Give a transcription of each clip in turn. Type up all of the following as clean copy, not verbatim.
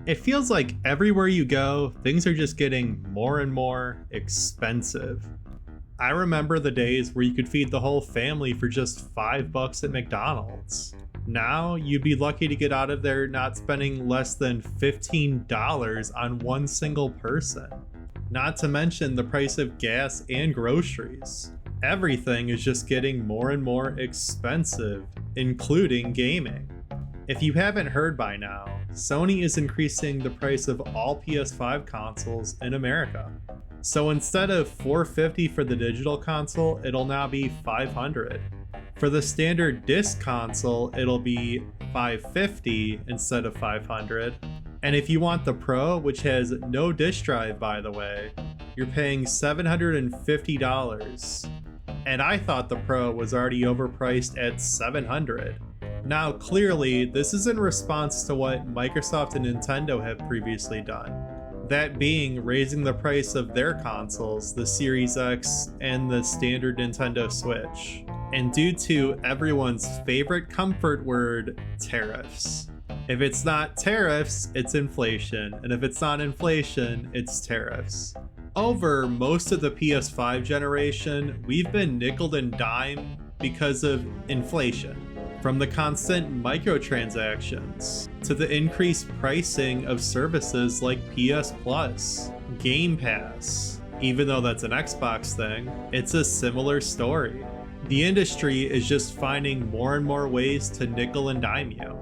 It feels like everywhere you go, things are just getting more and more expensive. I remember the days where you could feed the whole family for just $5 at McDonald's. Now, you'd be lucky to get out of there not spending less than $15 on one single person. Not to mention the price of gas and groceries. Everything is just getting more and more expensive, including gaming. If you haven't heard by now, Sony is increasing the price of all PS5 consoles in America. So instead of $450 for the digital console, it'll now be $500. For the standard disc console, it'll be $550 instead of $500. And if you want the Pro, which has no disk drive by the way, you're paying $750. And I thought the Pro was already overpriced at $700. Now clearly, this is in response to what Microsoft and Nintendo have previously done. That being raising the price of their consoles, the Series X and the standard Nintendo Switch. And due to everyone's favorite comfort word, tariffs. If it's not tariffs, it's inflation. And if it's not inflation, it's tariffs. Over most of the PS5 generation, we've been nickeled and dimed because of inflation. From the constant microtransactions to the increased pricing of services like PS Plus, Game Pass. Even though that's an Xbox thing, it's a similar story. The industry is just finding more and more ways to nickel and dime you.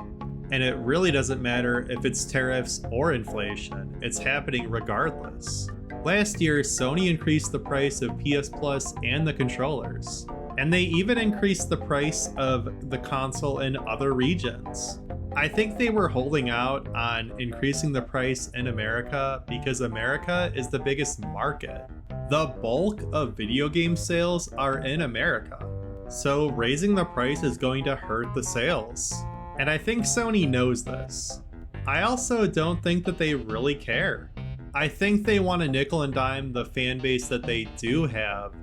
And it really doesn't matter if it's tariffs or inflation, it's happening regardless. Last year, Sony increased the price of PS Plus and the controllers. And they even increased the price of the console in other regions. I think they were holding out on increasing the price in America because America is the biggest market. The bulk of video game sales are in America. So raising the price is going to hurt the sales. And I think Sony knows this. I also don't think that they really care. I think they want to nickel and dime the fan base that they do have,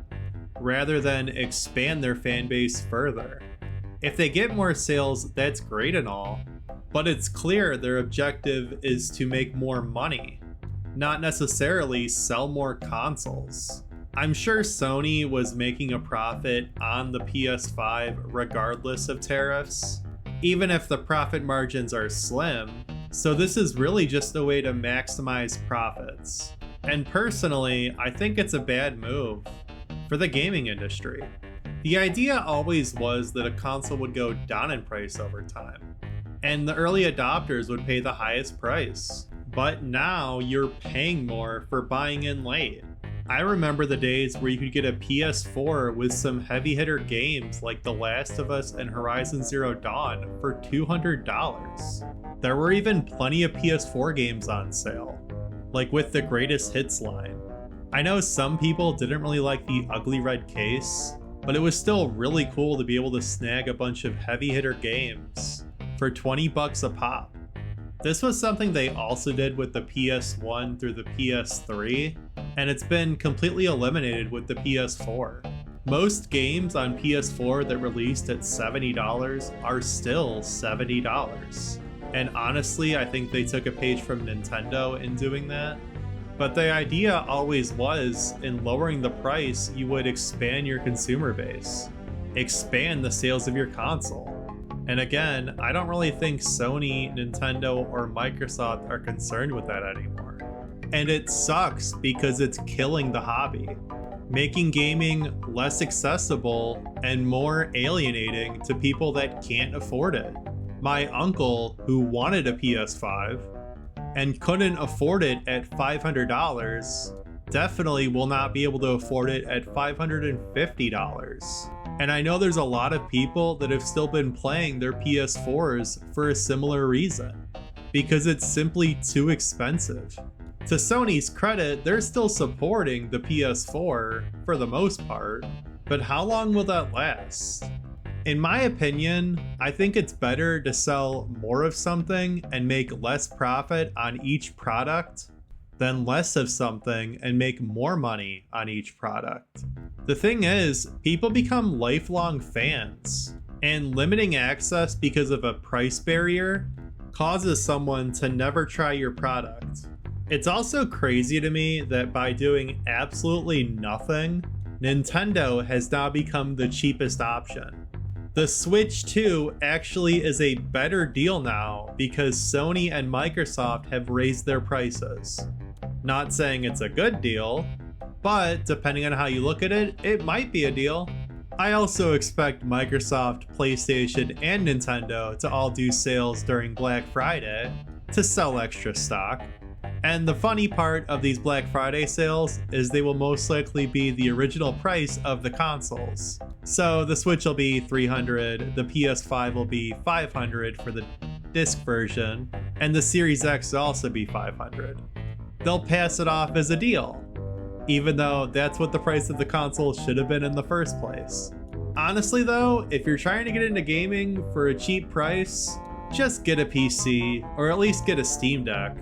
rather than expand their fan base further. If they get more sales, that's great and all, but it's clear their objective is to make more money, not necessarily sell more consoles. I'm sure Sony was making a profit on the PS5 regardless of tariffs, even if the profit margins are slim, so this is really just a way to maximize profits. And personally, I think it's a bad move for the gaming industry. The idea always was that a console would go down in price over time, and the early adopters would pay the highest price. But now you're paying more for buying in late. I remember the days where you could get a PS4 with some heavy hitter games like The Last of Us and Horizon Zero Dawn for $200. There were even plenty of PS4 games on sale, like with the Greatest Hits line. I know some people didn't really like the ugly red case, but it was still really cool to be able to snag a bunch of heavy hitter games for $20 a pop. This was something they also did with the PS1 through the PS3, and it's been completely eliminated with the PS4. Most games on PS4 that released at $70 are still $70. And honestly, I think they took a page from Nintendo in doing that. But the idea always was, in lowering the price, you would expand your consumer base, expand the sales of your console. And again, I don't really think Sony, Nintendo, or Microsoft are concerned with that anymore. And it sucks because it's killing the hobby, making gaming less accessible and more alienating to people that can't afford it. My uncle, who wanted a PS5, and couldn't afford it at $500, definitely will not be able to afford it at $550. And I know there's a lot of people that have still been playing their PS4s for a similar reason, because it's simply too expensive. To Sony's credit, they're still supporting the PS4 for the most part, but how long will that last? In my opinion, I think it's better to sell more of something and make less profit on each product than less of something and make more money on each product. The thing is, people become lifelong fans, and limiting access because of a price barrier causes someone to never try your product. It's also crazy to me that by doing absolutely nothing, Nintendo has now become the cheapest option. The Switch 2 actually is a better deal now because Sony and Microsoft have raised their prices. Not saying it's a good deal, but depending on how you look at it, it might be a deal. I also expect Microsoft, PlayStation, and Nintendo to all do sales during Black Friday to sell extra stock. And the funny part of these Black Friday sales is they will most likely be the original price of the consoles. So the Switch will be $300, the PS5 will be $500 for the disc version, and the Series X will also be $500. They'll pass it off as a deal, even though that's what the price of the console should have been in the first place. Honestly though, if you're trying to get into gaming for a cheap price, just get a PC, or at least get a Steam Deck.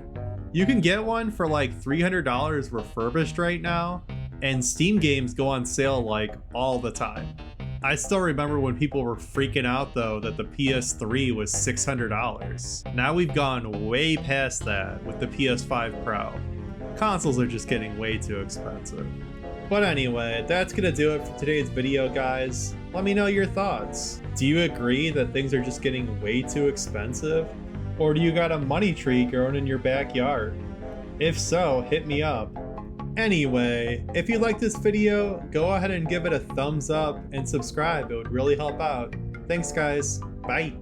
You can get one for like $300 refurbished right now, and Steam games go on sale like all the time. I still remember when people were freaking out though that the PS3 was $600. Now we've gone way past that with the PS5 Pro. Consoles are just getting way too expensive. But anyway, that's gonna do it for today's video, guys. Let me know your thoughts. Do you agree that things are just getting way too expensive? Or do you got a money tree growing in your backyard? If so, hit me up. Anyway, if you like this video, go ahead and give it a thumbs up and subscribe. It would really help out. Thanks guys. Bye.